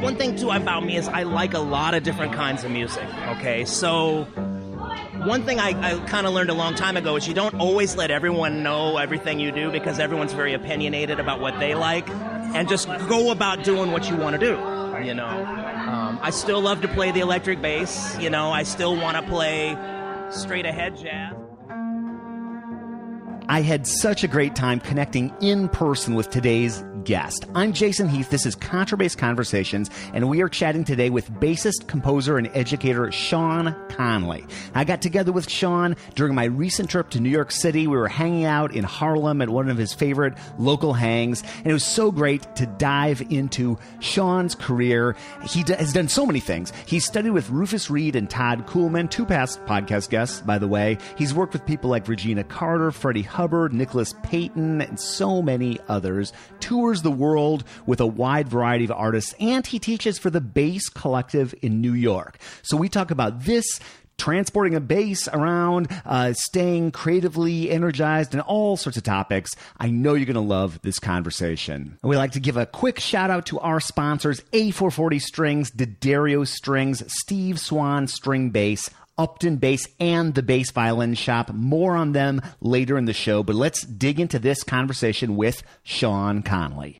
one thing, too, about me is I like a lot of different kinds of music, okay? So one thing I kind of learned a long time ago is you don't always let everyone know everything you do because everyone's very opinionated about what they like, and just go about doing what you want to do, you know? I still love to play the electric bass, you know? I still want to play straight-ahead jazz. I had such a great time connecting in person with today's guest. I'm Jason Heath. This is Contrabass Conversations, and we are chatting today with bassist, composer, and educator Sean Conley. I got together with Sean during my recent trip to New York City. We were hanging out in Harlem at one of his favorite local hangs, and it was so great to dive into Sean's career. He has done so many things. He's studied with Rufus, Reid, and Todd Coolman, two past podcast guests, by the way. He's worked with people like Regina Carter, Freddie Hubbard, Payton, and so many others. Tours the world with a wide variety of artists, and he teaches for the Bass Collective in New York. So we talk about this, transporting a bass around, staying creatively energized, and all sorts of topics. I know you're going to love this conversation. And we'd like to give a quick shout out to our sponsors, A440 Strings, D'Addario Strings, Steve Swan String Bass, Upton Bass, and the Bass Violin Shop. More on them later in the show, but let's dig into this conversation with Sean Conley.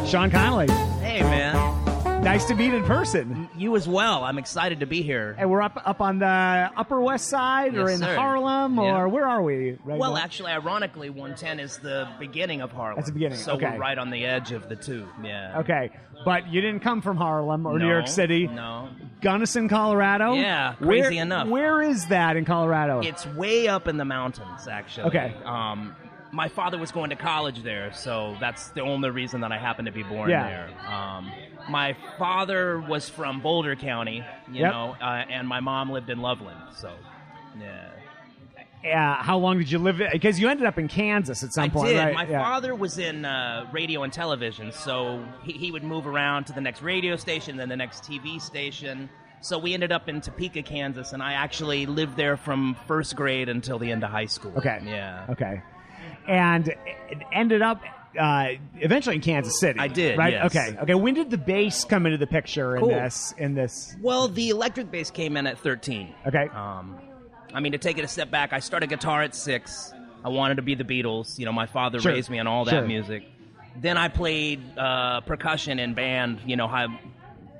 Sean Conley. Hey, man. Nice to meet in person. You as well. I'm excited to be here. And we're up on the Upper West Side, Yes, or in sir. Harlem, Yeah. or where are we? Right Well, now? actually, ironically, 110 is the beginning of Harlem. That's the beginning, So okay. we're right on the edge of the two, yeah. Okay, but you didn't come from Harlem or New No, York City. No. Gunnison, Colorado? Yeah, crazy enough. Where is that in Colorado? It's way up in the mountains, actually. Okay. My father was going to college there, so that's the only reason that I happened to be born there. My father was from Boulder County, you know, and my mom lived in Loveland, so, yeah. How long did you live? Because you ended up in Kansas at some point, I did. right? My father was in radio and television, so he would move around to the next radio station, then the next TV station. So we ended up in Topeka, Kansas, and I actually lived there from first grade until the end of high school. Okay. Yeah. Okay. And it ended up eventually in Kansas City. I did, right? yes. Okay. When did the bass come into the picture Cool. in this? Well, the electric bass came in at 13. Okay. I mean, to take it a step back, I started guitar at 6. I wanted to be the Beatles. You know, my father Sure. raised me on all that music. Then I played percussion in band, you know,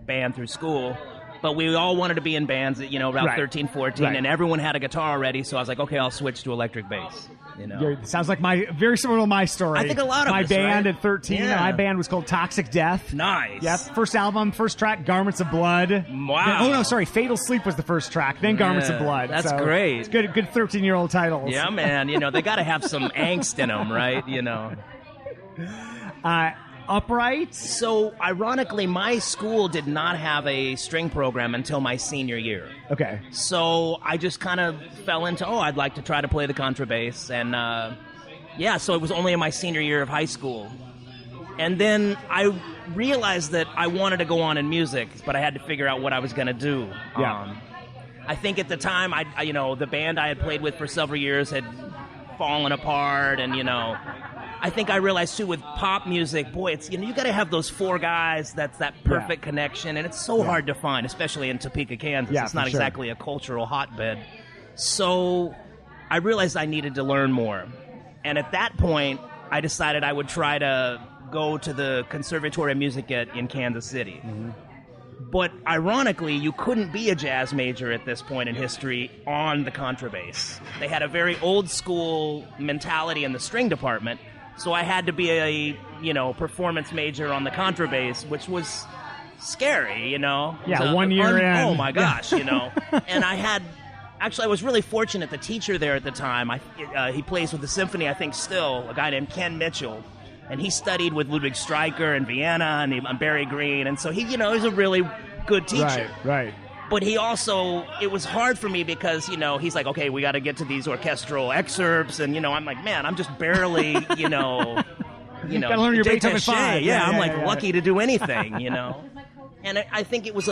band through school. But we all wanted to be in bands at, you know, about 13, 14, and everyone had a guitar already, so I was like, okay, I'll switch to electric bass. You know? Sounds like very similar to my story. I think a lot of my us, band right? at 13. Yeah. My band was called Toxic Death. Nice. Yep. First album, first track, Garments of Blood. Wow. Fatal Sleep was the first track. Then Garments of Blood. That's So great. It's good 13-year-old titles. Yeah, man. You know, they got to have some angst in them, right? You know. Upright. So, ironically, my school did not have a string program until my senior year. Okay. So I just kind of fell into, I'd like to try to play the contrabass. And, so it was only in my senior year of high school. And then I realized that I wanted to go on in music, but I had to figure out what I was going to do. Yeah. I think at the time, I the band I had played with for several years had fallen apart, and, you know, I think I realized, too, with pop music, boy, it's, you know, you got to have those four guys, that's that perfect connection, and it's so hard to find, especially in Topeka, Kansas. Yeah, it's not for sure. exactly a cultural hotbed. So I realized I needed to learn more. And at that point, I decided I would try to go to the Conservatory of Music in Kansas City. Mm-hmm. But ironically, you couldn't be a jazz major at this point in history on the contrabass. They had a very old school mentality in the string department, so I had to be a performance major on the contrabass, which was scary, you know. Yeah, 1 year in. Oh my gosh, you know. And I was really fortunate. The teacher there at the time, he plays with the symphony, I think still, a guy named Ken Mitchell. And he studied with Ludwig Streicher in Vienna and Barry Green. And so he's a really good teacher. Right. But he also, it was hard for me because, he's like, okay, we got to get to these orchestral excerpts. And, I'm like, man, I'm just barely, You gotta learn your Beethoven 5. Yeah, I'm lucky to do anything, And I think it was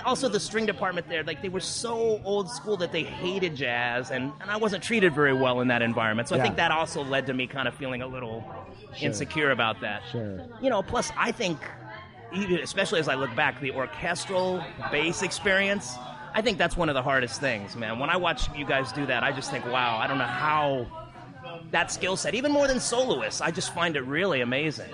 also the string department there, like they were so old school that they hated jazz, and I wasn't treated very well in that environment. So I think that also led to me kind of feeling a little insecure about that. Sure. Plus I think, especially as I look back, the orchestral bass experience, I think that's one of the hardest things, man. When I watch you guys do that, I just think, wow, I don't know how that skill set, even more than soloists, I just find it really amazing,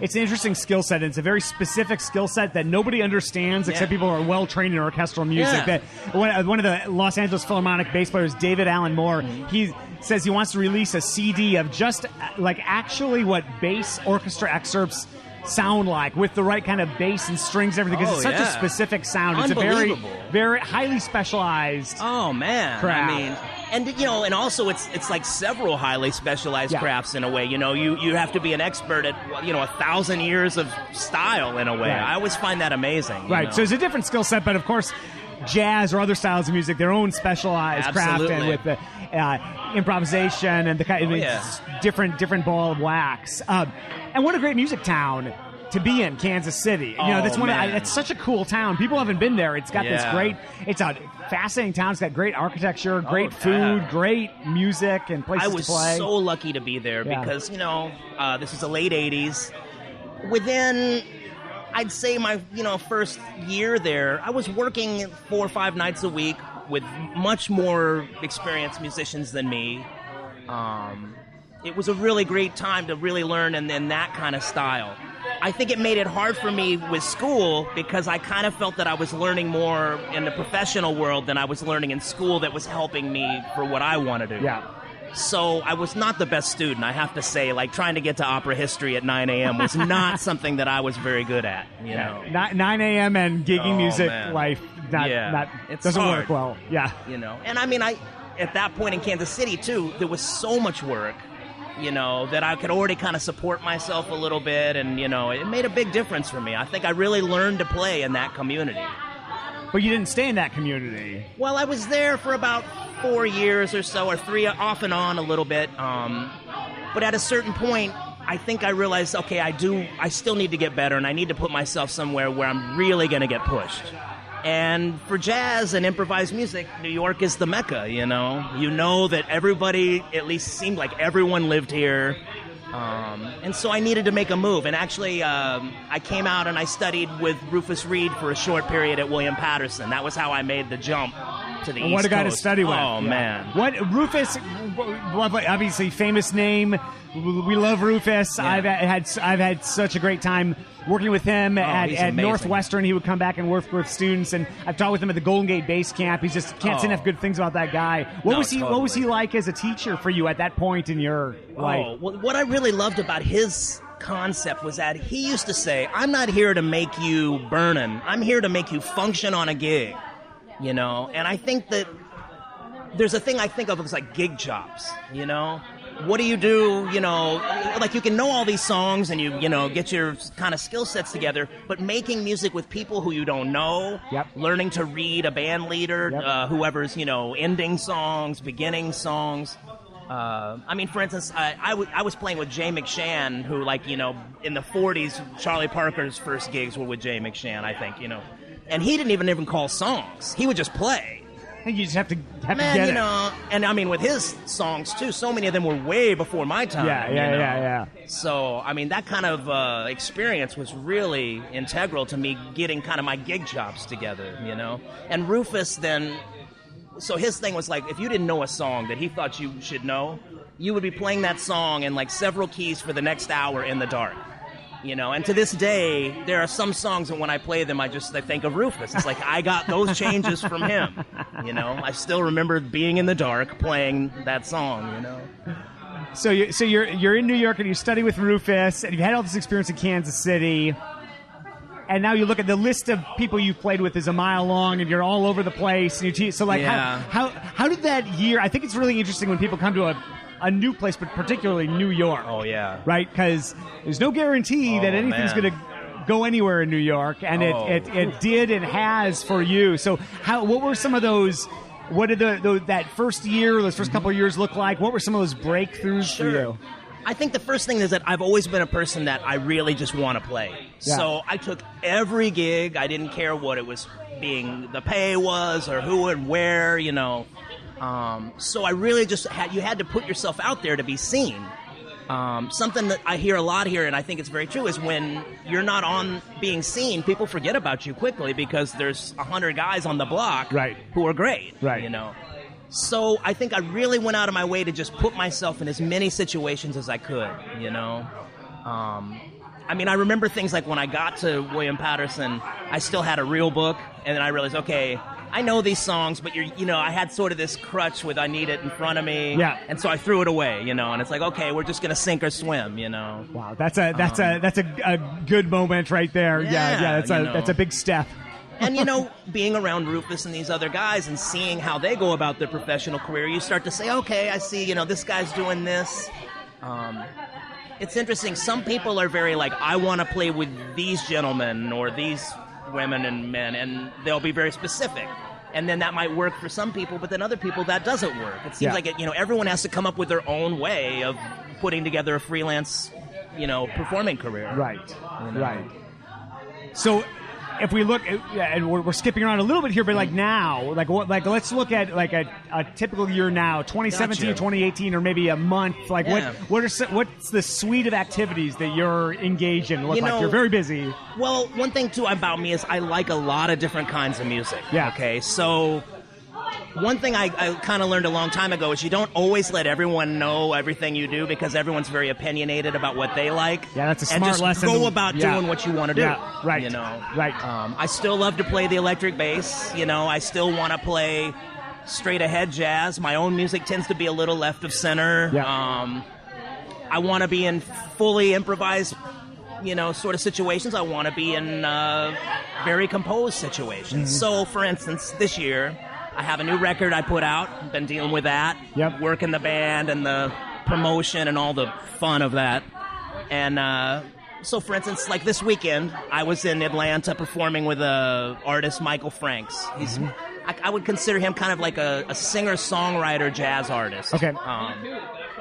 It's an interesting skill set, and it's a very specific skill set that nobody understands except people who are well-trained in orchestral music. Yeah. That one of the Los Angeles Philharmonic bass players, David Allen Moore, he says he wants to release a CD of just, actually what bass orchestra excerpts sound like, with the right kind of bass and strings and everything, because it's such a specific sound. It's a very, very highly specialized craft. I mean, and also it's like several highly specialized crafts in a way. You have to be an expert at 1,000 years of style in a way. I always find that amazing. Right. So it's a different skill set, but of course, jazz or other styles of music, their own specialized craft, and with the improvisation and the kind of different ball of wax. And what a great music town to be in, Kansas City. That's it's such a cool town. People haven't been there. It's got this great. It's a fascinating town. It's got great architecture, great food, great music, and places to play. I was so lucky to be there because this is the late '80s. Within, I'd say my first year there, I was working 4 or 5 nights a week with much more experienced musicians than me. It was a really great time to really learn in that kind of style. I think it made it hard for me with school because I kind of felt that I was learning more in the professional world than I was learning in school that was helping me for what I want to do. Yeah. So I was not the best student, I have to say. Like, trying to get to opera history at 9 a.m. was not something that I was very good at, 9 a.m. and gigging music life doesn't hard. work well. Yeah. And I mean, at that point in Kansas City, too, there was so much work, that I could already kind of support myself a little bit, and, it made a big difference for me. I think I really learned to play in that community. But you didn't stay in that community. Well, I was there for about 4 years or so, or 3, off and on a little bit. But at a certain point, I think I realized, okay, I still need to get better, and I need to put myself somewhere where I'm really going to get pushed. And for jazz and improvised music, New York is the Mecca, You know that everybody, at least seemed like everyone lived here. And so I needed to make a move. And actually, I came out and I studied with Rufus Reid for a short period at William Paterson. That was how I made the jump to the East Coast. What a guy to study with. Oh, man. What Rufus, obviously famous name. We love Rufus. Yeah. I've had such a great time working with him at Northwestern. He would come back and work with students, and I've taught with him at the Golden Gate Bass Camp. He's just can't say enough good things about that guy. What was he like as a teacher for you at that point in your life? Well, what I really loved about his concept was that he used to say, I'm not here to make you burnin'. I'm here to make you function on a gig. And I think that there's a thing I think of as like gig chops, What do? Like, you can know all these songs and you get your kind of skill sets together, but making music with people who you don't know, learning to read a band leader, whoever's, ending songs, beginning songs. I mean, for instance, I was playing with Jay McShann, who, in the 40s, Charlie Parker's first gigs were with Jay McShann, I think, And he didn't even call songs. He would just play. I think you just have to get it. And I mean, with his songs, too, so many of them were way before my time. Yeah. So, I mean, that kind of experience was really integral to me getting kind of my gig chops together, And Rufus then, so his thing was like, if you didn't know a song that he thought you should know, you would be playing that song in several keys for the next hour in the dark. And to this day, there are some songs that when I play them, I think of Rufus. It's like I got those changes from him. I still remember being in the dark playing that song. So you're in New York and you study with Rufus, and you've had all this experience in Kansas City, and now you look at the list of people you've played with is a mile long, and you're all over the place. And how did that year? I think it's really interesting when people come to a new place, but particularly New York. Oh, yeah. Right? Because there's no guarantee that anything's going to go anywhere in New York, and it did and has for you. So what were some of those? What did that first year, those first couple of years look like? What were some of those breakthroughs for you? I think the first thing is that I've always been a person that I really just want to play. Yeah. So I took every gig. I didn't care what it was the pay was or who and where, So I really just you had to put yourself out there to be seen. Something that I hear a lot here, and I think it's very true, is when you're not on being seen, people forget about you quickly because there's 100 guys on the block who are great, So I think I really went out of my way to just put myself in as many situations as I could, I remember things like when I got to William Paterson, I still had a real book, and then I realized, okay, I know these songs, but I had sort of this crutch with I need it in front of me, and so I threw it away, and it's like, okay, we're just gonna sink or swim, Wow, that's a good moment right there. That's a big step. And, being around Rufus and these other guys and seeing how they go about their professional career, you start to say, okay, I see, this guy's doing this. It's interesting. Some people are very like, I want to play with these gentlemen or these women and men, and they'll be very specific. And then that might work for some people, but then other people that doesn't work. It seems like everyone has to come up with their own way of putting together a freelance, performing career. Right. So if we look, and we're skipping around a little bit here, but now, let's look at a typical year now, 2017, 2018, or maybe a month. What's the suite of activities that you're engaged in? You're very busy. Well, one thing too about me is I like a lot of different kinds of music. Yeah. Okay, so one thing I kind of learned a long time ago is you don't always let everyone know everything you do because everyone's very opinionated about what they like. Yeah, that's a smart lesson. And just go about doing what you want to do. Yeah, right. Right. I still love to play the electric bass. I still want to play straight ahead jazz. My own music tends to be a little left of center. Yeah. I want to be in fully improvised, sort of situations. I want to be in very composed situations. Mm-hmm. So, for instance, this year, I have a new record I put out. I've been dealing with that. Yep. Working the band and the promotion and all the fun of that. And so, for instance, like this weekend, I was in Atlanta performing with artist Michael Franks. He's, I would consider him kind of like a singer-songwriter jazz artist. Okay.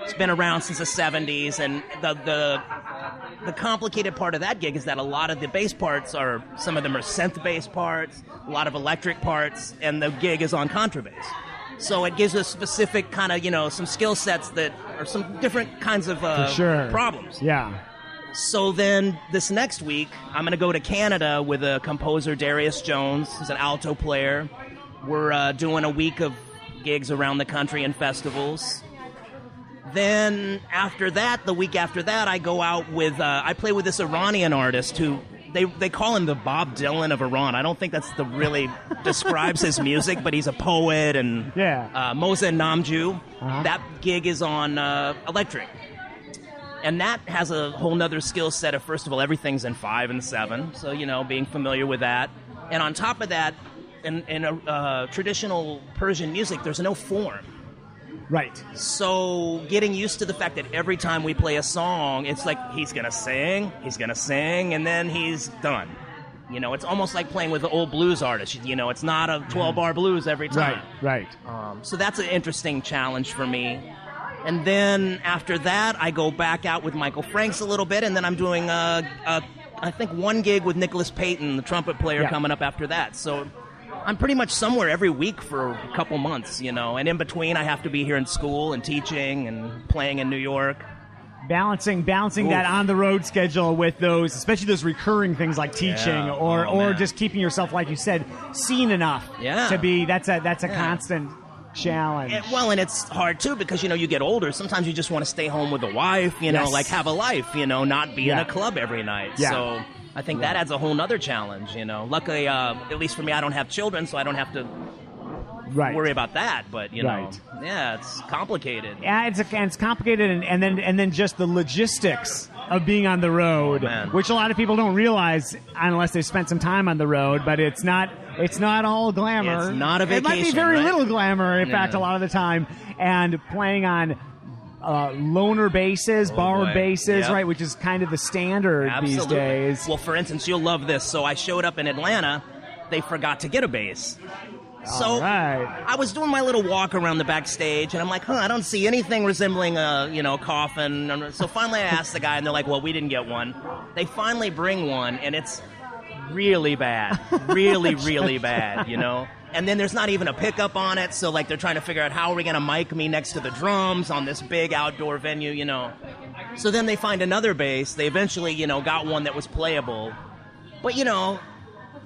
He's been around since the 70s, and the complicated part of that gig is that a lot of the bass parts some of them are synth bass parts, a lot of electric parts, and the gig is on contrabass. So it gives us specific kind of, some skill sets that are some different kinds of problems. Yeah. So then this next week, I'm going to go to Canada with a composer, Darius Jones, who's an alto player. We're doing a week of gigs around the country and festivals. Then after that, the week after that, I go out with, I play with this Iranian artist who, they call him the Bob Dylan of Iran. I don't think that's really describes his music, but he's a poet, and Mohsen Namju. That gig is on electric. And that has a whole nother skill set of, first of all, everything's in 5 and 7, so, being familiar with that. And on top of that, in traditional Persian music, there's no form. Right. So getting used to the fact that every time we play a song, it's like he's going to sing, and then he's done. It's almost like playing with an old blues artist. It's not a 12-bar blues every time. Right. So that's an interesting challenge for me. And then after that, I go back out with Michael Franks a little bit, and then I'm doing, I think, one gig with Nicholas Payton, the trumpet player, coming up after that. So I'm pretty much somewhere every week for a couple months, and in between I have to be here in school and teaching and playing in New York. Balancing that on-the-road schedule with those, especially those recurring things like teaching or just keeping yourself, like you said, seen enough to be, that's a constant challenge. And it's hard too because, you get older. Sometimes you just want to stay home with a wife, like have a life, not be in a club every night. Yeah. So I think that adds a whole nother challenge, Luckily, at least for me, I don't have children, so I don't have to worry about that. But, it's complicated. Yeah, it's complicated, and then just the logistics of being on the road, which a lot of people don't realize unless they've spent some time on the road, but it's not all glamour. It's not a vacation. It might be very little glamour, in fact, a lot of the time. And playing on loaner basses, borrowed basses, right, which is kind of the standard these days. Well, for instance, you'll love this. So I showed up in Atlanta. They forgot to get a bass. So I was doing my little walk around the backstage, and I'm like, I don't see anything resembling a coffin. So finally I asked the guy, and they're like, well, we didn't get one. They finally bring one, and it's really bad. Really, really bad, And then there's not even a pickup on it, so like they're trying to figure out how are we going to mic me next to the drums on this big outdoor venue, So then they find another bass. They eventually, got one that was playable. But, you know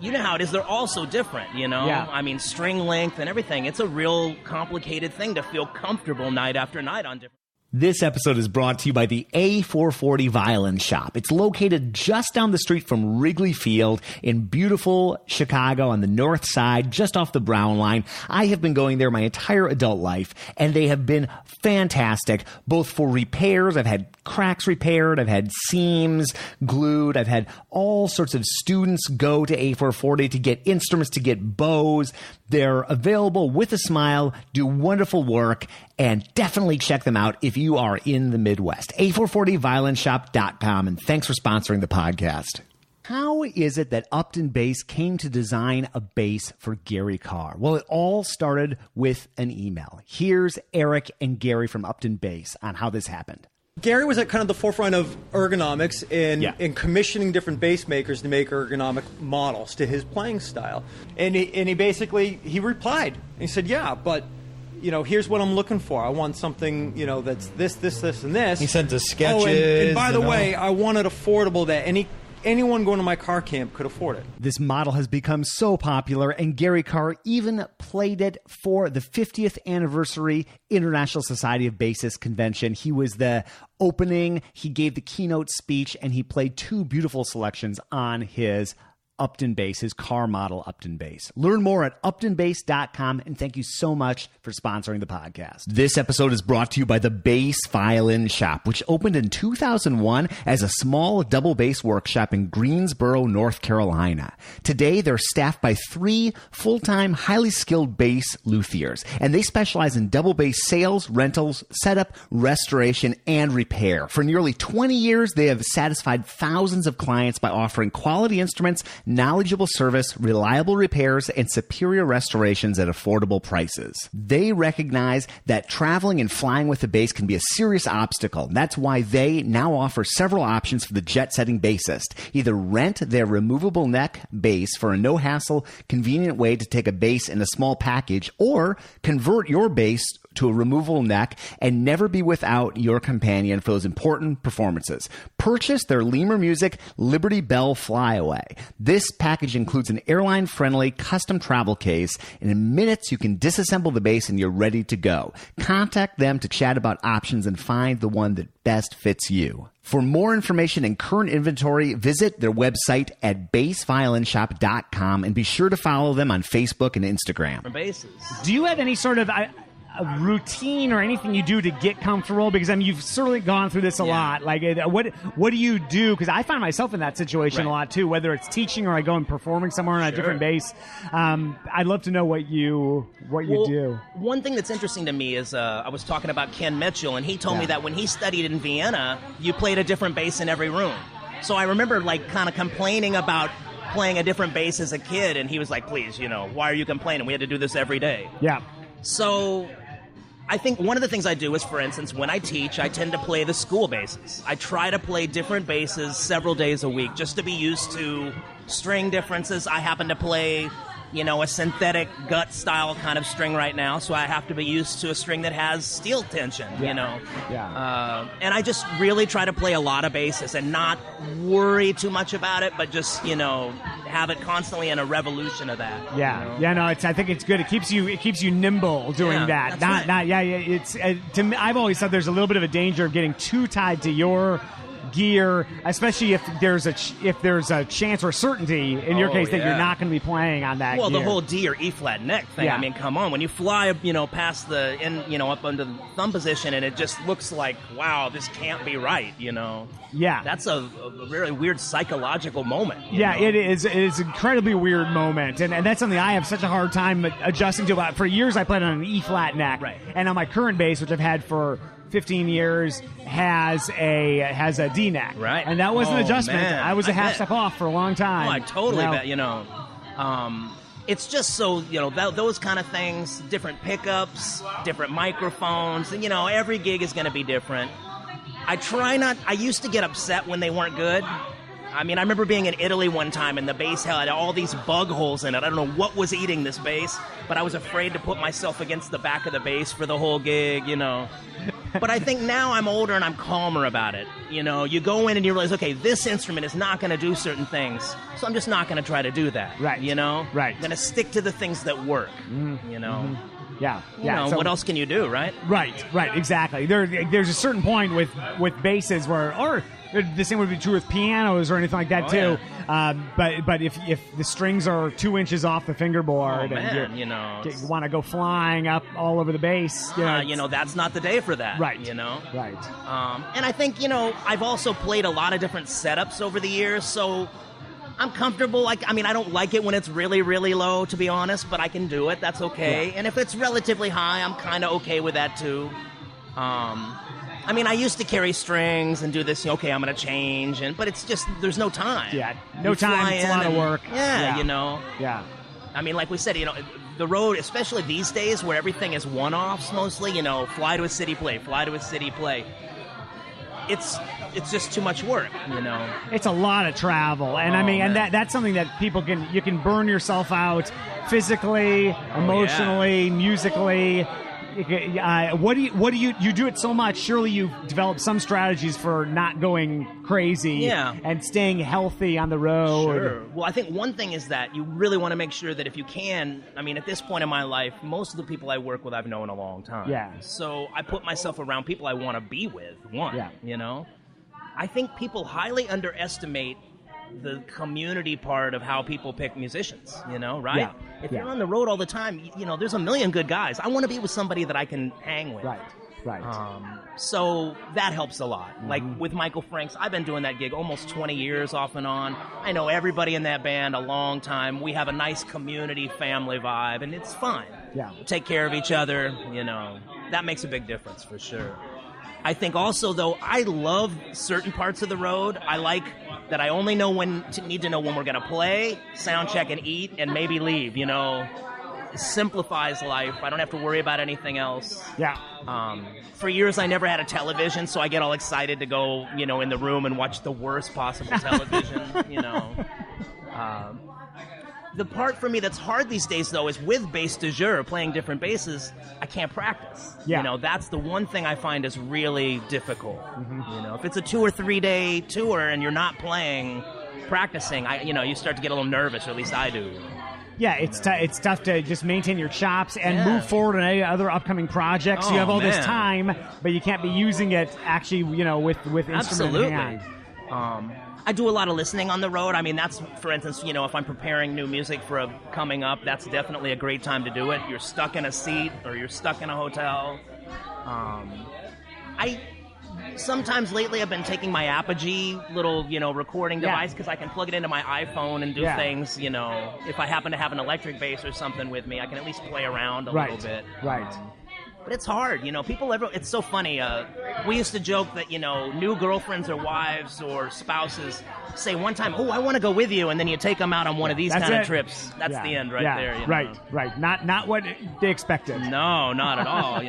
how it is. They're all so different, Yeah. I mean, string length and everything. It's a real complicated thing to feel comfortable night after night on different... This episode is brought to you by the A440 Violin Shop. It's located just down the street from Wrigley Field in beautiful Chicago on the north side, just off the Brown Line. I have been going there my entire adult life, and they have been fantastic, both for repairs. I've had cracks repaired. I've had seams glued. I've had all sorts of students go to A440 to get instruments, to get bows. They're available with a smile, do wonderful work, and definitely check them out if you are in the Midwest. A440violinshop.com, and thanks for sponsoring the podcast. How is it that Upton Bass came to design a bass for Gary Carr? Well, it all started with an email. Here's Eric and Gary from Upton Bass on how this happened. Gary was at kind of the forefront of ergonomics in commissioning different bass makers to make ergonomic models to his playing style. And he basically replied. And he said, yeah, but, here's what I'm looking for. I want something, that's this, and this. He sent us sketches. Oh, and by the way, I want it affordable that anyone going to my car camp could afford it. This model has become so popular, and Gary Carr even played it for the 50th anniversary International Society of Bassists convention. He was the opening, he gave the keynote speech, and he played two beautiful selections on his Upton Bass, his Carr model Upton Bass. Learn more at uptonbass.com, and thank you so much for sponsoring the podcast. This episode is brought to you by the Bass Violin Shop, which opened in 2001 as a small double bass workshop in Greensboro, North Carolina. Today, they're staffed by 3 full-time, highly skilled bass luthiers, and they specialize in double bass sales, rentals, setup, restoration, and repair. For nearly 20 years, they have satisfied thousands of clients by offering quality instruments, knowledgeable service, reliable repairs, and superior restorations at affordable prices. They recognize that traveling and flying with a bass can be a serious obstacle. That's why they now offer several options for the jet-setting bassist. Either rent their removable neck bass for a no-hassle, convenient way to take a bass in a small package, or convert your bass to a removable neck and never be without your companion for those important performances. Purchase their Lemur Music Liberty Bell Flyaway. This package includes an airline-friendly custom travel case, and in minutes you can disassemble the bass and you're ready to go. Contact them to chat about options and find the one that best fits you. For more information and current inventory, visit their website at bassviolinshop.com, and be sure to follow them on Facebook and Instagram. Basses. Do you have any sort of a routine or anything you do to get comfortable? Because you've certainly gone through this a lot. Like, what do you do? Because I find myself in that situation a lot too, whether it's teaching or I go and performing somewhere on a different bass. I'd love to know what you do. One thing that's interesting to me is I was talking about Ken Mitchell, and he told me that when he studied in Vienna, you played a different bass in every room. So I remember kind of complaining about playing a different bass as a kid, and he was like, please, why are you complaining? We had to do this every day. Yeah. So I think one of the things I do is, for instance, when I teach, I tend to play the school basses. I try to play different basses several days a week just to be used to string differences. I happen to play, a synthetic gut style kind of string right now, so I have to be used to a string that has steel tension, and I just really try to play a lot of basses and not worry too much about it, but just, have it constantly in a revolution of that. I think it's good. It keeps you nimble doing that. It's to me, I've always thought there's a little bit of a danger of getting too tied to your gear, especially if there's a chance or certainty in your case that you're not going to be playing on that gear. The whole D or E flat neck thing. I mean, come on, when you fly past the up under the thumb position, and it just looks like, wow, this can't be right. That's a very weird psychological moment. It is an incredibly weird moment, and that's something I have such a hard time adjusting to. For years I played on an E flat neck, and on my current bass, which I've had for 15 years has a D neck. Right. And that was an adjustment. Man. I was a half step off for a long time. Oh, I totally bet, it's just so, those kind of things, different pickups, different microphones, and, every gig is going to be different. I used to get upset when they weren't good. I mean, I remember being in Italy one time, and the bass had all these bug holes in it. I don't know what was eating this bass, but I was afraid to put myself against the back of the bass for the whole gig, But I think now I'm older and I'm calmer about it. You go in and you realize, okay, this instrument is not going to do certain things, so I'm just not going to try to do that. Right. Right. I'm going to stick to the things that work, Yeah. So, what else can you do, right? Right, exactly. There's a certain point with basses or the same would be true with pianos or anything like that too. Yeah. But if the strings are 2 inches off the fingerboard and you want to go flying up all over the bass, that's not the day for that. Right. Right. And I think I've also played a lot of different setups over the years, so I'm comfortable. I don't like it when it's really, really low, to be honest, but I can do it. That's okay. Yeah. And if it's relatively high, I'm kind of okay with that too. I used to carry strings and do this. Okay, I'm going to change, but it's just there's no time. Yeah, no time. It's a lot of work. Yeah. Yeah. Like we said, the road, especially these days where everything is one-offs mostly. Fly to a city, play. It's just too much work, It's a lot of travel, and and that's something that you can burn yourself out physically, emotionally, musically. What do you do it so much? Surely you've developed some strategies for not going crazy and staying healthy on the road. Sure. Well, I think one thing is that you really want to make sure that if you can, at this point in my life, most of the people I work with I've known a long time. Yeah. So I put myself around people I want to be with. I think people highly underestimate the community part of how people pick musicians, right? Yeah. If you're on the road all the time, there's a million good guys. I want to be with somebody that I can hang with. Right. So that helps a lot. Like with Michael Franks, I've been doing that gig almost 20 years off and on. I know everybody in that band a long time. We have a nice community family vibe, and it's fun. Yeah. We take care of each other, That makes a big difference for sure. I think also, though, I love certain parts of the road. I like that I only need to know when we're going to play, sound check, and eat, and maybe leave, It simplifies life. I don't have to worry about anything else. Yeah. For years, I never had a television, so I get all excited to go, in the room and watch the worst possible television, The part for me that's hard these days, though, is with bass de jour, playing different basses, I can't practice. Yeah. That's the one thing I find is really difficult. If it's a 2 or 3 day tour and you're not practicing, you start to get a little nervous, or at least I do. Yeah, it's tough to just maintain your chops and move forward on any other upcoming projects. You have all this time, but you can't be using it actually, with instrument in hand. I do a lot of listening on the road. That's, for instance, if I'm preparing new music for coming up, that's definitely a great time to do it. You're stuck in a seat or you're stuck in a hotel. Sometimes lately I've been taking my Apogee little, recording device because I can plug it into my iPhone and do things, if I happen to have an electric bass or something with me, I can at least play around a little bit. Right. But it's hard, it's so funny. We used to joke that, new girlfriends or wives or spouses say one time, oh, I want to go with you, and then you take them out on one of these kind of trips. That's the end there. Right. Not what they expected. No, not at all,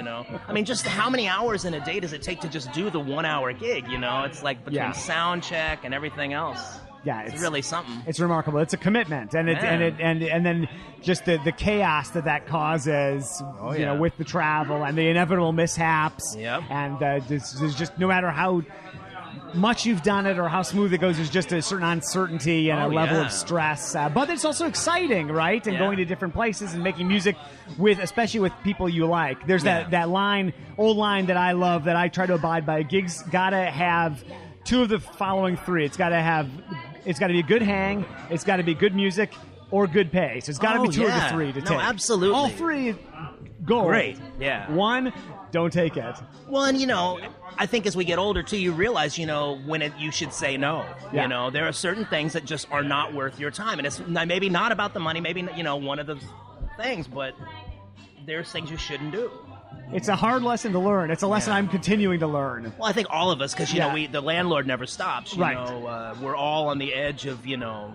just how many hours in a day does it take to just do the 1 hour gig, It's like between sound check and everything else. Yeah, it's really something. It's remarkable. It's a commitment, and and then just the chaos that causes, with the travel and the inevitable mishaps. Yep. And there's just no matter how much you've done it or how smooth it goes, there's just a certain uncertainty and a level of stress. But it's also exciting, right? And going to different places and making music especially with people you like. There's that old line that I love that I try to abide by. A gig's gotta have two of the following three. It's got to be a good hang, it's got to be good music, or good pay. So it's got to be two of the three to take. No, absolutely. All three go. Great. Yeah. One, don't take it. Well, and I think as we get older too, you realize, when you should say no. Yeah. There are certain things that just are not worth your time, and it's maybe not about the money, maybe one of the things, but there's things you shouldn't do. It's a hard lesson to learn. It's a lesson I'm continuing to learn. Well, I think all of us, because, you know, the landlord never stops. You Right. know, we're all on the edge of, you know,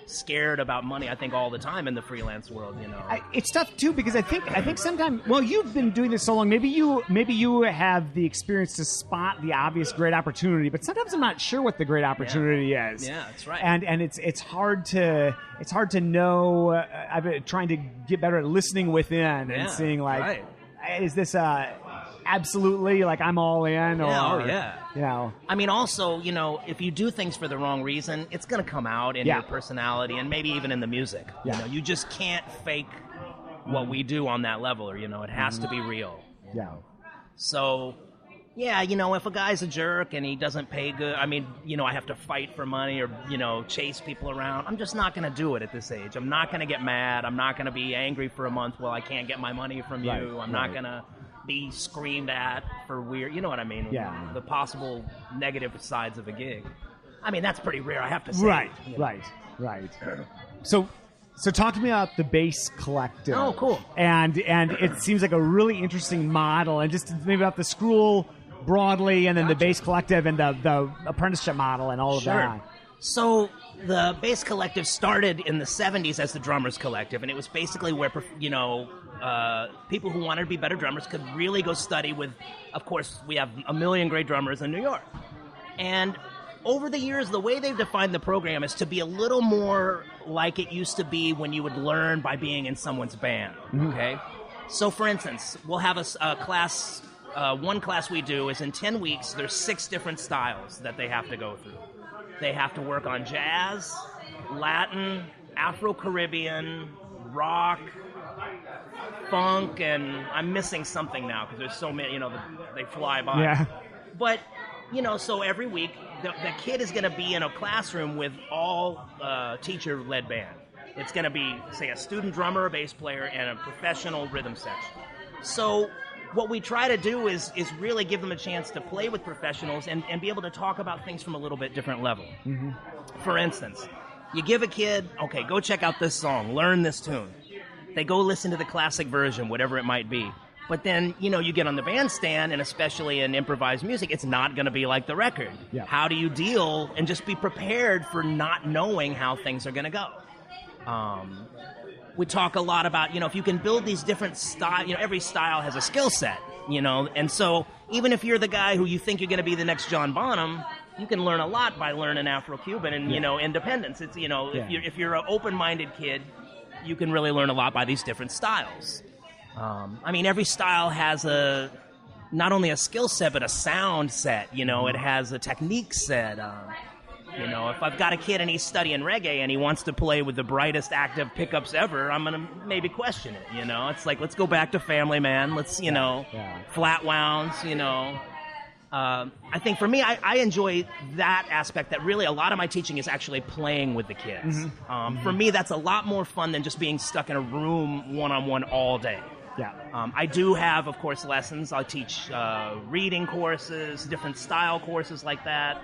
scared about money, I think, all the time in the freelance world, you know. It's tough too, because I think sometimes, well, you've been doing this so long, maybe you have the experience to spot the obvious great opportunity, but sometimes I'm not sure what the great opportunity is. Yeah, that's right. And it's hard to know. I've been trying to get better at listening within and seeing, like, is this absolutely, like, I'm all in, or you know. I mean, also, you know, if you do things for the wrong reason, it's going to come out in your personality and maybe even in the music. You know, you just can't fake what we do on that level, or, you know, it has to be real. Yeah. So, yeah, you know, if a guy's a jerk and he doesn't pay good, I mean, you know, I have to fight for money or, you know, chase people around. I'm just not going to do it at this age. I'm not going to get mad. I'm not going to be angry for a month while I can't get my money from you. I'm not going to be screamed at for weird, you know what I mean? Yeah. The possible negative sides of a gig. I mean, that's pretty rare, I have to say. Right, you know? right. So talk to me about the Bass Collective. Oh, cool. And it seems like a really interesting model, and just maybe about the school broadly, and then the Bass Collective and the apprenticeship model and all of that. So the Bass Collective started in the 70s as the Drummers Collective, and it was basically where, you know, people who wanted to be better drummers could really go study with, of course, we have a million great drummers in New York. And over the years, the way they've defined the program is to be a little more like it used to be when you would learn by being in someone's band, okay? So, for instance, we'll have a class, one class we do is in 10 weeks, there's 6 different styles that they have to go through. They have to work on jazz, Latin, Afro-Caribbean, rock, funk, and I'm missing something now because there's so many, you know, they fly by. Yeah. But, you know, so every week, the kid is going to be in a classroom with all teacher-led band. It's going to be, say, a student drummer, a bass player, and a professional rhythm section. So what we try to do is really give them a chance to play with professionals and be able to talk about things from a little bit different level. Mm-hmm. For instance, you give a kid, okay, go check out this song, learn this tune. They go listen to the classic version, whatever it might be. But then, you know, you get on the bandstand, and especially in improvised music, it's not going to be like the record. Yeah. How do you deal and just be prepared for not knowing how things are going to go? We talk a lot about, you know, if you can build these different styles, you know, every style has a skill set, you know, and so even if you're the guy who you think you're going to be the next John Bonham, you can learn a lot by learning Afro-Cuban and, you know, independence. It's, you know, if you're an open-minded kid, you can really learn a lot by these different styles. I mean, every style has not only a skill set, but a sound set, you know, it has a technique set. You know, if I've got a kid and he's studying reggae and he wants to play with the brightest active pickups ever, I'm going to maybe question it, you know. It's like, let's go back to Family Man. Let's, you know, flat wounds, you know. I think for me, I enjoy that aspect, that really a lot of my teaching is actually playing with the kids. For me, that's a lot more fun than just being stuck in a room one-on-one all day. Yeah. I do have, of course, lessons. I teach reading courses, different style courses like that.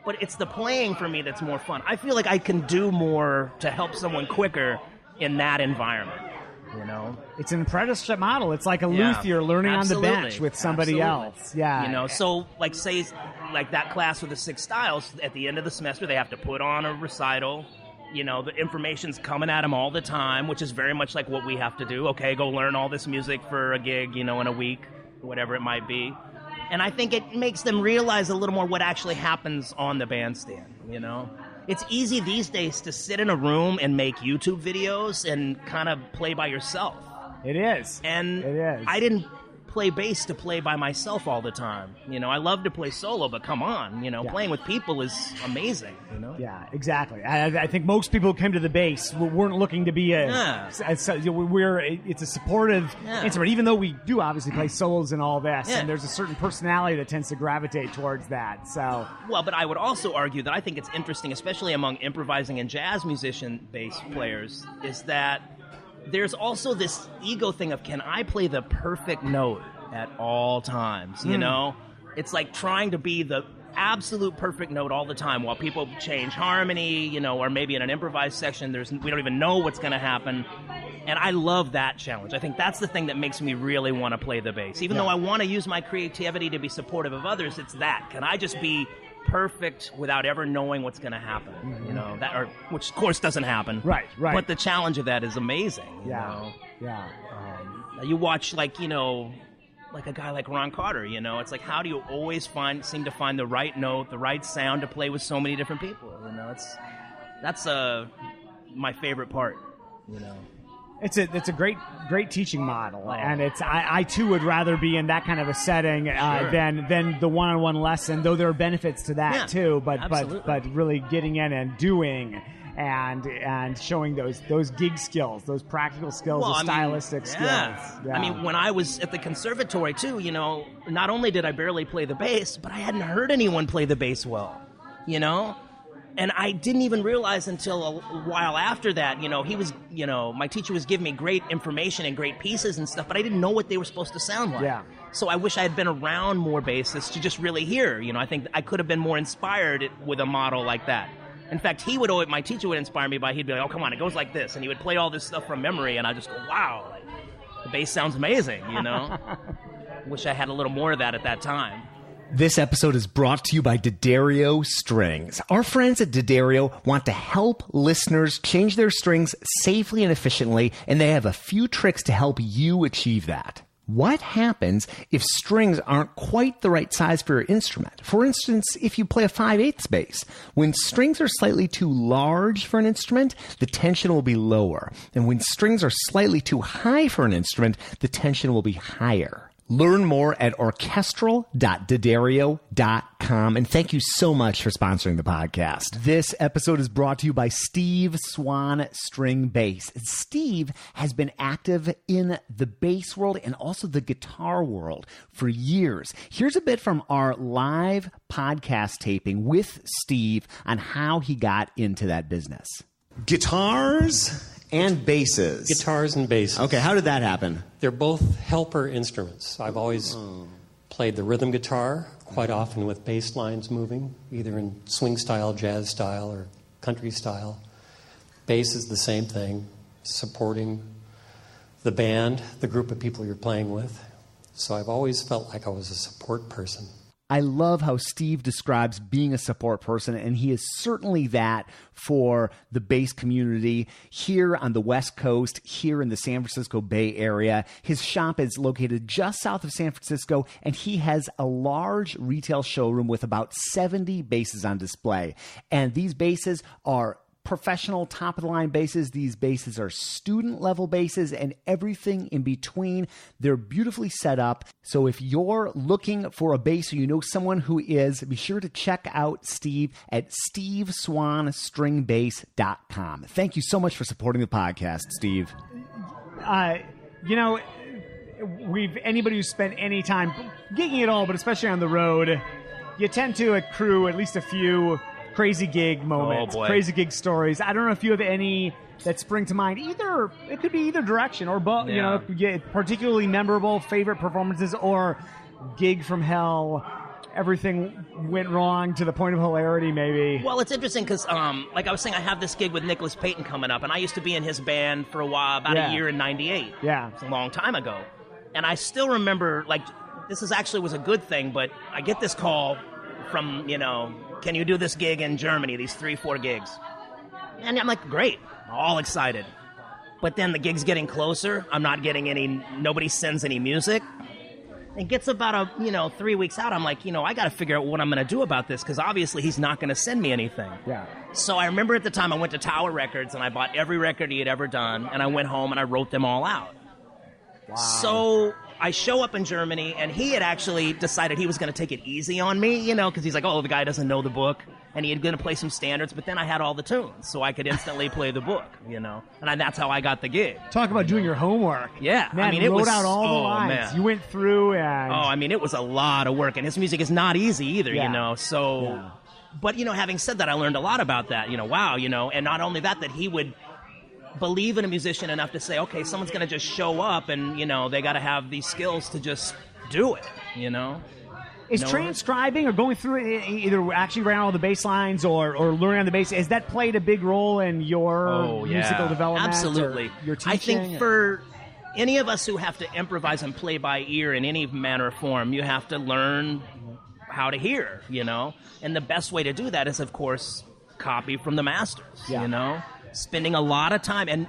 But it's the playing for me that's more fun. I feel like I can do more to help someone quicker in that environment, you know? It's an apprenticeship model. It's like a luthier learning on the bench with somebody else. Yeah. You know, so like say like that class with the 6 styles, at the end of the semester they have to put on a recital. You know, the information's coming at them all the time, which is very much like what we have to do. Okay, go learn all this music for a gig, you know, in a week, whatever it might be. And I think it makes them realize a little more what actually happens on the bandstand, you know? It's easy these days to sit in a room and make YouTube videos and kind of play by yourself. It is. And it is. I didn't play bass to play by myself all the time. You know, I love to play solo, but come on, you know, playing with people is amazing, you know? Yeah, exactly. I think most people who came to the bass weren't looking to be it's a supportive instrument, even though we do obviously play solos and all this, and there's a certain personality that tends to gravitate towards that, so. Well, but I would also argue that I think it's interesting, especially among improvising and jazz musician bass players, is that there's also this ego thing of, can I play the perfect note at all times, you know? It's like trying to be the absolute perfect note all the time while people change harmony, you know, or maybe in an improvised section, we don't even know what's going to happen. And I love that challenge. I think that's the thing that makes me really want to play the bass. Even though I want to use my creativity to be supportive of others, it's that. Can I just be perfect without ever knowing what's going to happen? You know, that, or which of course doesn't happen. Right. But the challenge of that is amazing. You know? You watch, like, you know, like a guy like Ron Carter, you know, it's like, how do you always seem to find the right note, the right sound to play with so many different people? You know, that's my favorite part, you know. It's a great teaching model, and I too would rather be in that kind of a setting than the one-on-one lesson. Though there are benefits to that too, but really getting in and doing and showing those gig skills, those practical skills, the stylistic skills. Yeah. I mean, when I was at the conservatory too, you know, not only did I barely play the bass, but I hadn't heard anyone play the bass well, you know. And I didn't even realize until a while after that, you know, my teacher was giving me great information and great pieces and stuff, but I didn't know what they were supposed to sound like. Yeah. So I wish I had been around more bassists to just really hear. You know, I think I could have been more inspired with a model like that. In fact, my teacher would inspire me he'd be like, oh, come on, it goes like this. And he would play all this stuff from memory, and I'd just go, wow, like, the bass sounds amazing, you know? Wish I had a little more of that at that time. This episode is brought to you by D'Addario Strings. Our friends at D'Addario want to help listeners change their strings safely and efficiently, and they have a few tricks to help you achieve that. What happens if strings aren't quite the right size for your instrument? For instance, if you play a 5/8 bass, when strings are slightly too large for an instrument, the tension will be lower. And when strings are slightly too high for an instrument, the tension will be higher. Learn more at orchestral.daddario.com. And thank you so much for sponsoring the podcast. This episode is brought to you by Steve Swan String Bass. Steve has been active in the bass world and also the guitar world for years. Here's a bit from our live podcast taping with Steve on how he got into that business. Guitars and basses. Guitars and basses. Okay, how did that happen? They're both helper instruments. I've always played the rhythm guitar, quite often with bass lines moving, either in swing style, jazz style, or country style. Bass is the same thing, supporting the band, the group of people you're playing with. So I've always felt like I was a support person. I love how Steve describes being a support person, and he is certainly that for the bass community here on the West Coast, here in the San Francisco Bay Area. His shop is located just south of San Francisco, and he has a large retail showroom with about 70 basses on display. And these basses are professional top-of-the-line basses. These basses are student-level basses and everything in between. They're beautifully set up. So if you're looking for a bass or you know someone who is, be sure to check out Steve at steveswanstringbass.com. Thank you so much for supporting the podcast, Steve. You know, anybody who's spent any time gigging at all, but especially on the road, you tend to accrue at least a few crazy gig moments, crazy gig stories. I don't know if you have any that spring to mind. Either it could be either direction or both. You know, particularly memorable favorite performances or gig from hell. Everything went wrong to the point of hilarity, maybe. Well, it's interesting because, like I was saying, I have this gig with Nicholas Payton coming up, and I used to be in his band for a while, about a year in '98. Yeah, it's a long time ago, and I still remember. Like, this was a good thing, but I get this call from, you know, can you do this gig in Germany, these 3-4 gigs? And I'm like, great, all excited. But then the gig's getting closer. I'm not getting nobody sends any music. It gets about 3 weeks out. I'm like, I got to figure out what I'm going to do about this because obviously he's not going to send me anything. Yeah. So I remember at the time I went to Tower Records and I bought every record he had ever done, and I went home and I wrote them all out. Wow. So I show up in Germany, and he had actually decided he was going to take it easy on me, because he's like, oh, the guy doesn't know the book, and he had going to play some standards, but then I had all the tunes, so I could instantly play the book, and that's how I got the gig. Talk about doing your homework. Yeah. Man, it wrote was out all the lines. Man. You went through and... it was a lot of work, and his music is not easy either, so... Yeah. But, having said that, I learned a lot about that, and not only that he would believe in a musician enough to say, okay, someone's going to just show up and, they got to have these skills to just do it, Is transcribing or going through it, either actually writing all the bass lines or learning on the bass, has that played a big role in your musical development? Absolutely. Your teaching? I think for any of us who have to improvise and play by ear in any manner or form, you have to learn how to hear, And the best way to do that is, of course, copy from the masters, Spending a lot of time and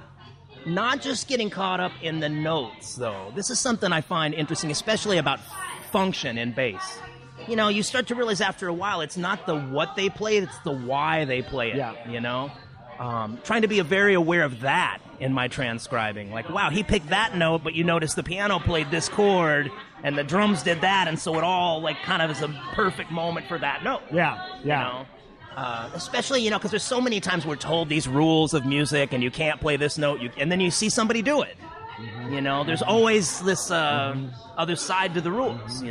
not just getting caught up in the notes, though. This is something I find interesting, especially about function in bass. You start to realize after a while it's not the what they play, it's the why they play it, Trying to be very aware of that in my transcribing. Like, wow, he picked that note, but you notice the piano played this chord and the drums did that, and so it all like kind of is a perfect moment for that note. Especially, because there's so many times we're told these rules of music and you can't play this note, and then you see somebody do it. There's always this other side to the rules,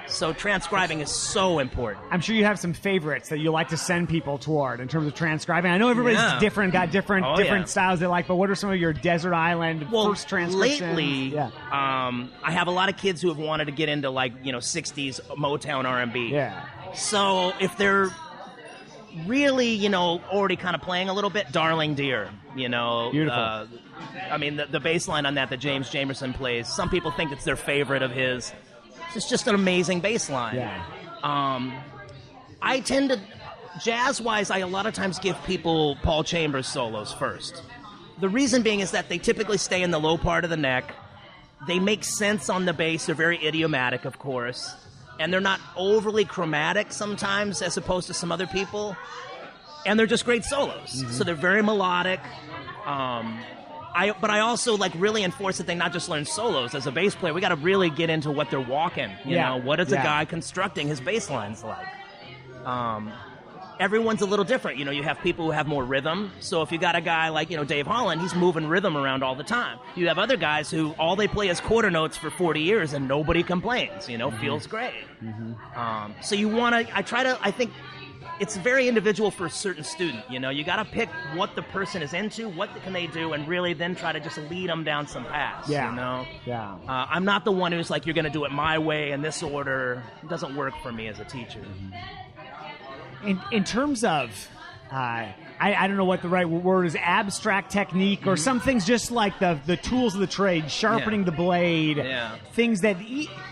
So transcribing is so important. I'm sure you have some favorites that you like to send people toward in terms of transcribing. I know everybody's different, got different styles they like, but what are some of your desert island first transcriptions? Lately, I have a lot of kids who have wanted to get into 60s Motown R&B. Yeah. So if they're really, already kind of playing a little bit, Darling Dear, Beautiful. The bass line on that James Jamerson plays, some people think it's their favorite of his. It's just an amazing bass line. Yeah. I tend to, jazz-wise, I a lot of times give people Paul Chambers solos first. The reason being is that they typically stay in the low part of the neck. They make sense on the bass. They're very idiomatic, of course. And they're not overly chromatic sometimes as opposed to some other people. And they're just great solos. So they're very melodic. But I also really enforce that they not just learn solos. As a bass player, we got to really get into what they're walking. You know, what is a guy constructing his bass lines like? Everyone's a little different. You have people who have more rhythm. So if you got a guy like, Dave Holland, he's moving rhythm around all the time. You have other guys who all they play is quarter notes for 40 years and nobody complains, feels great. So you want to, I think it's very individual for a certain student. You got to pick what the person is into, what can they do, and really then try to just lead them down some paths. I'm not the one who's like, you're going to do it my way in this order. It doesn't work for me as a teacher. In terms of, I don't know what the right word is, abstract technique, or some things just like the tools of the trade, sharpening the blade, things that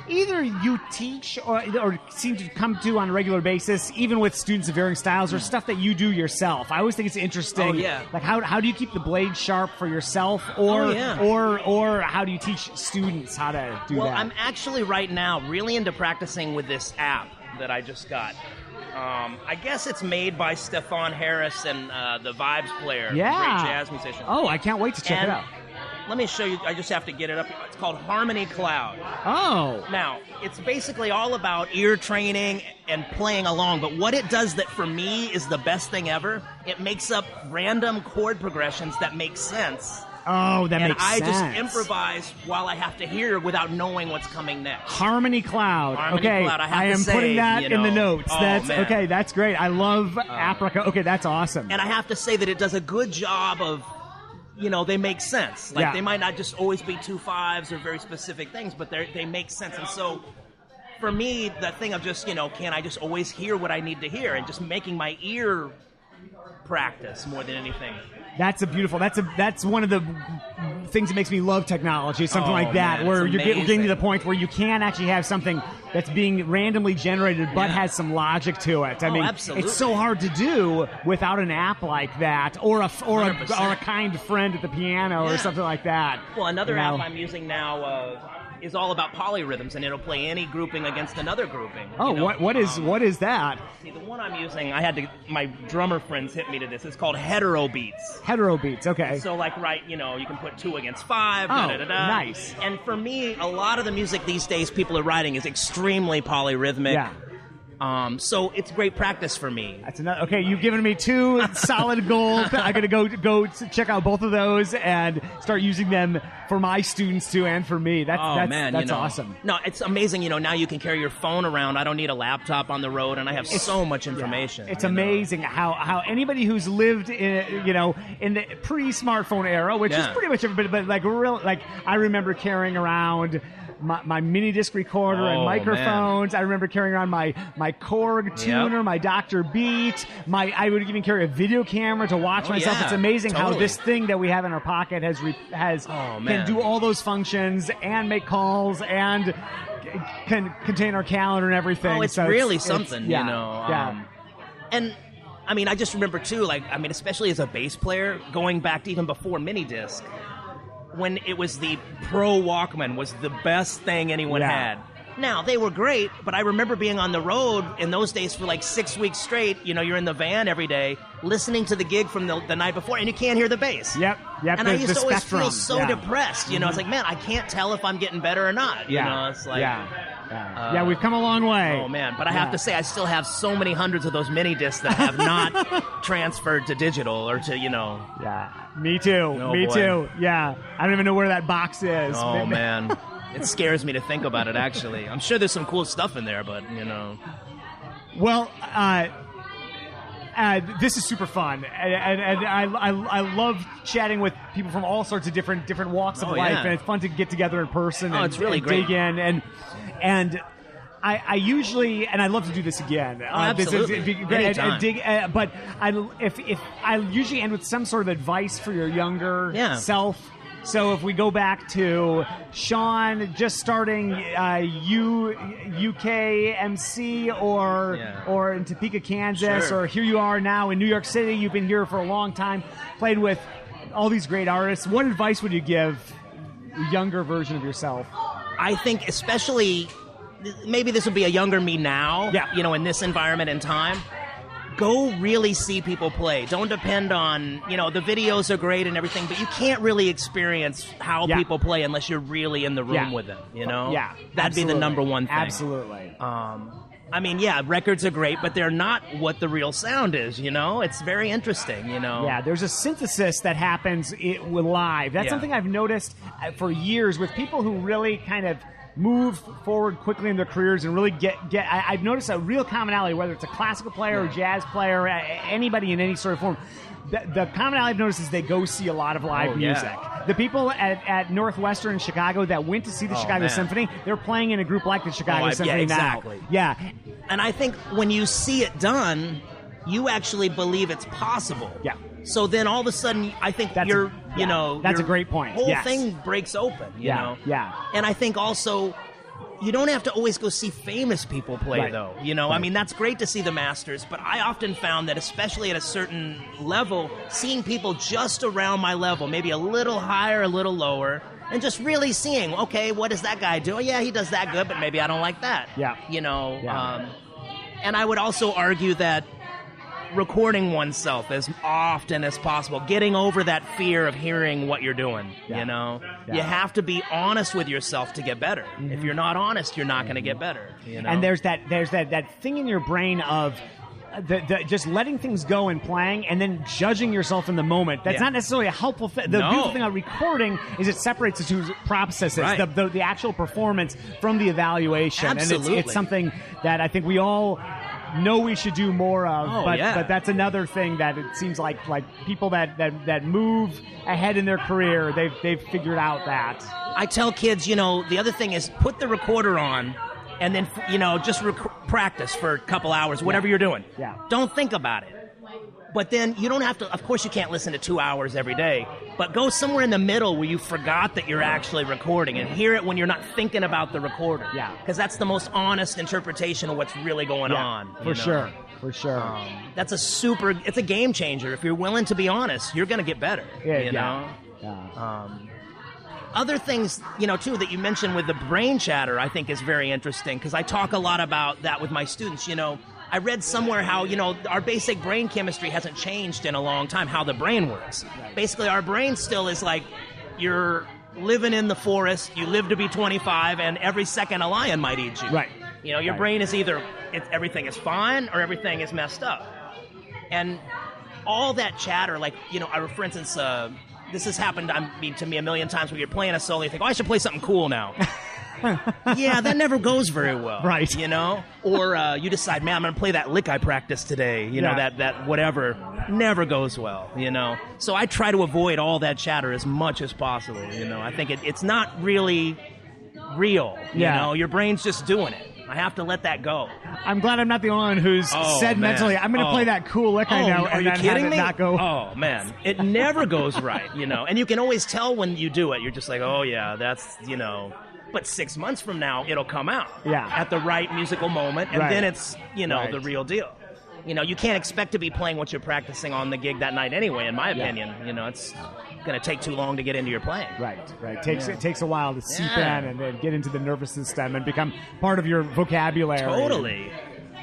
either you teach or seem to come to on a regular basis, even with students of varying styles, or stuff that you do yourself. I always think it's interesting. Like how do you keep the blade sharp for yourself, or how do you teach students how to do that? Well, I'm actually right now really into practicing with this app that I just got. I guess it's made by Stefan Harris and the Vibes player, great jazz musician. Oh, I can't wait to check it out. Let me show you. I just have to get it up. It's called Harmony Cloud. Oh. Now, it's basically all about ear training and playing along, but what it does that for me is the best thing ever, it makes up random chord progressions that make sense. Oh, that makes sense. And I just improvise while I have to hear without knowing what's coming next. Harmony Cloud. Cloud. I am putting that in the notes. Okay, that's great. I love Aprica. Okay, that's awesome. And I have to say that it does a good job of, they make sense. Like they might not just always be 2/5s or very specific things, but they make sense. And so for me, the thing of just, can I just always hear what I need to hear, and just making my ear practice more than anything. That's one of the things that makes me love technology, something like that, man, where you're getting to the point where you can actually have something that's being randomly generated but has some logic to it. I mean, absolutely. It's so hard to do without an app like that, or a kind friend at the piano or something like that. Well, another app I'm using now is all about polyrhythms, and it'll play any grouping against another grouping. Oh, what is that? See, the one I'm using, my drummer friends hit me to this. It's called hetero beats. Hetero beats, okay. So you can put 2 against 5. Nice. And for me, a lot of the music these days people are writing is extremely polyrhythmic. Yeah. So it's great practice for me. That's enough. Okay, you've given me 2 solid goals. I'm going to go check out both of those and start using them for my students too, and for me. That's awesome. No, it's amazing. Now you can carry your phone around. I don't need a laptop on the road, and I have so much information. It's amazing how anybody who's lived in the pre-smartphone era, which is pretty much everybody, but I remember carrying around my mini disc recorder and microphones. Man. I remember carrying around my Korg tuner, my Dr. Beat. I would even carry a video camera to watch myself. Yeah, it's amazing totally. how this thing that we have in our pocket can do all those functions and make calls and can contain our calendar and everything. Oh, it's so really something, you know. Yeah. And I mean, I just remember too, especially as a bass player, going back to even before mini disc, when it was the Pro Walkman was the best thing anyone had. Now, they were great, but I remember being on the road in those days for like 6 weeks straight. You know, you're in the van every day, listening to the gig from the night before, and you can't hear the bass. Yep. And I used to always spectrum. feel so depressed. You know, it's like, man, I can't tell if I'm getting better or not. You know, it's like... Yeah, we've come a long way. Oh, man. But I have to say, I still have so many hundreds of those mini discs that have not transferred to digital or to, you know... Yeah, me too. Me too. Yeah. I don't even know where that box is. Oh, man. It scares me to think about it, actually. I'm sure there's some cool stuff in there, but, you know... Well, this is super fun, and I love chatting with people from all sorts of different walks of life, and it's fun to get together in person and, it's really and great. dig in, and I usually, and I'd love to do this again. Absolutely. Anytime. But if I usually end with some sort of advice for your younger self. So if we go back to Sean just starting UKMC or in Topeka, Kansas, or here you are now in New York City, you've been here for a long time, played with all these great artists, what advice would you give the younger version of yourself? I think especially, maybe this would be a younger me now, you know, in this environment and time. Go really see people play. Don't depend on, you know, the videos are great and everything, but you can't really experience how people play unless you're really in the room with them, you know? Yeah. That'd be the number one thing. Absolutely. I mean, records are great, but they're not what the real sound is, you know? It's very interesting, you know? Yeah, there's a synthesis that happens live. That's something I've noticed for years with people who really kind of move forward quickly in their careers and really I've noticed a real commonality, whether it's a classical player or jazz player, anybody in any sort of form. The commonality I've noticed is they go see a lot of live music. The people at Northwestern in Chicago that went to see the Chicago Symphony, they're playing in a group like the Chicago Symphony now. Yeah. And I think when you see it done, you actually believe it's possible. Yeah. So then all of a sudden, I think that's a great point. Whole thing breaks open, you know? Yeah. And I think also, you don't have to always go see famous people play, though. You know, I mean, that's great to see the masters, but I often found that, especially at a certain level, seeing people just around my level, maybe a little higher, a little lower, and just really seeing, okay, what does that guy do? Oh, yeah, he does that good, but maybe I don't like that. Yeah. You know, and I would also argue that recording oneself as often as possible, getting over that fear of hearing what you're doing, you know? You have to be honest with yourself to get better. If you're not honest, you're not going to get better, you know? And there's that thing in your brain of the just letting things go and playing and then judging yourself in the moment. That's not necessarily a helpful thing. The beautiful thing about recording is it separates the two processes, the actual performance from the evaluation. Absolutely. And it's something that I think we all know we should do more of, but that's another thing that it seems like people that move ahead in their career, they've figured out that. I tell kids, you know, the other thing is put the recorder on and then, you know, just practice for a couple hours, whatever you're doing. Yeah. Don't think about it. But then you don't have to, of course you can't listen to 2 hours every day, but go somewhere in the middle where you forgot that you're actually recording and hear it when you're not thinking about the recorder. Yeah. Because that's the most honest interpretation of what's really going on. For sure. That's it's a game changer. If you're willing to be honest, you're going to get better. You know? Yeah. Other things, you know, too, that you mentioned with the brain chatter, I think is very interesting because I talk a lot about that with my students, you know. I read somewhere how, you know, our basic brain chemistry hasn't changed in a long time, how the brain works. Basically, our brain still is like you're living in the forest, you live to be 25, and every second a lion might eat you. Right. You know, your brain is either everything is fine or everything is messed up. And all that chatter, like, you know, for instance, this has happened to me a million times where you're playing a solo, you think, oh, I should play something cool now. Yeah, that never goes very well. Right. You know? Or you decide, man, I'm going to play that lick I practiced today. You know, that whatever never goes well, you know? So I try to avoid all that chatter as much as possible, you know? I think it's not really real. Yeah. You know, your brain's just doing it. I have to let that go. I'm glad I'm not the only one who's said mentally, I'm going to play that cool lick I know, and then have it not go. Oh, man. It never goes right, you know. And you can always tell when you do it. You're just like, oh, yeah, that's, you know. But 6 months from now, it'll come out. Yeah. At the right musical moment, and then it's, you know, the real deal. You know, you can't expect to be playing what you're practicing on the gig that night anyway, in my opinion. You know, it's going to take too long to get into your playing. Right. It takes a while to seep in and then get into the nervous system and become part of your vocabulary. Totally.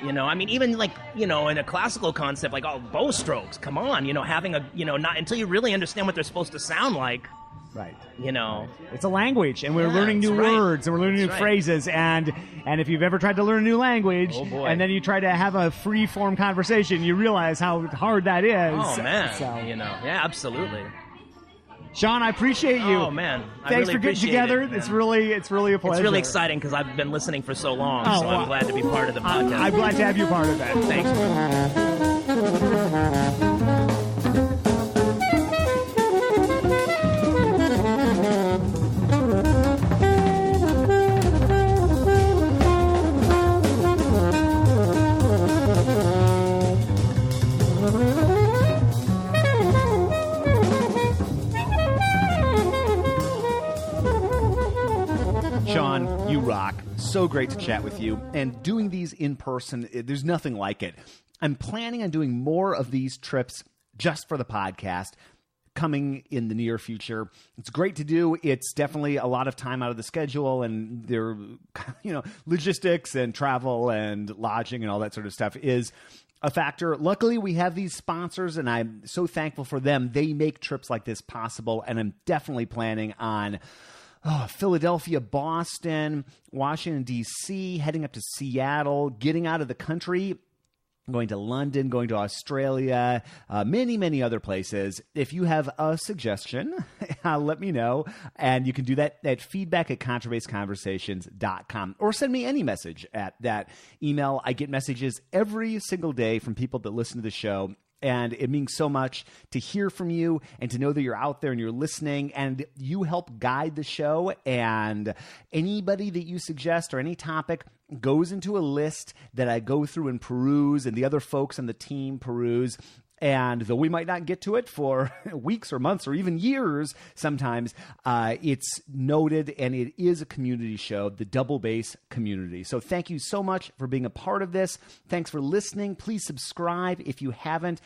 You know, I mean, even like, you know, in a classical concept, like, bow strokes, come on, you know, having a, you know, not until you really understand what they're supposed to sound like. Right. You know. It's a language, and we're learning new words, and we're learning new phrases, and if you've ever tried to learn a new language, and then you try to have a free-form conversation, you realize how hard that is. Oh, man. So, you know. Yeah, absolutely. Sean, I appreciate you. Oh, man. Thanks for getting together. It's really a pleasure. It's really exciting because I've been listening for so long, so I'm glad to be part of the podcast. I'm glad to have you part of it. Thanks. Sean, you rock. So great to chat with you. And doing these in person, there's nothing like it. I'm planning on doing more of these trips just for the podcast coming in the near future. It's great to do. It's definitely a lot of time out of the schedule, and there, you know, logistics and travel and lodging and all that sort of stuff is a factor. Luckily, we have these sponsors, and I'm so thankful for them. They make trips like this possible, and I'm definitely planning on Philadelphia, Boston, Washington, D.C., heading up to Seattle, getting out of the country, going to London, going to Australia, many, many other places. If you have a suggestion, let me know. And you can do that at feedback@contrabassconversations.com, or send me any message at that email. I get messages every single day from people that listen to the show. And it means so much to hear from you and to know that you're out there and you're listening, and you help guide the show. And anybody that you suggest or any topic goes into a list that I go through and peruse, and the other folks on the team peruse. And though we might not get to it for weeks or months or even years sometimes, it's noted, and it is a community show, the Double Bass community. So thank you so much for being a part of this. Thanks for listening. Please subscribe if you haven't,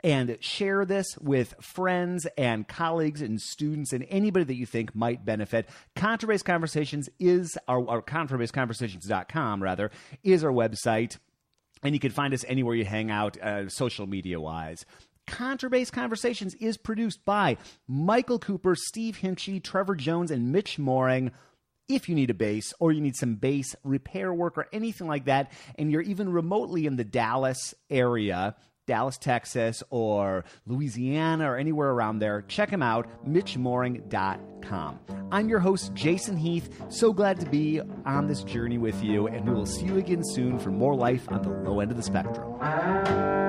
and share this with friends and colleagues and students and anybody that you think might benefit. Contrabass Conversations is our contrabassconversations.com, rather, is our website. And you can find us anywhere you hang out, social media-wise. Contrabass Conversations is produced by Michael Cooper, Steve Hinchy, Trevor Jones, and Mitch Mooring. If you need a bass, or you need some bass repair work or anything like that, and you're even remotely in the Dallas area, Dallas, Texas, or Louisiana, or anywhere around there, check him out, mitchmooring.com. I'm your host, Jason Heath. So glad to be on this journey with you, and we will see you again soon for more life on the low end of the spectrum.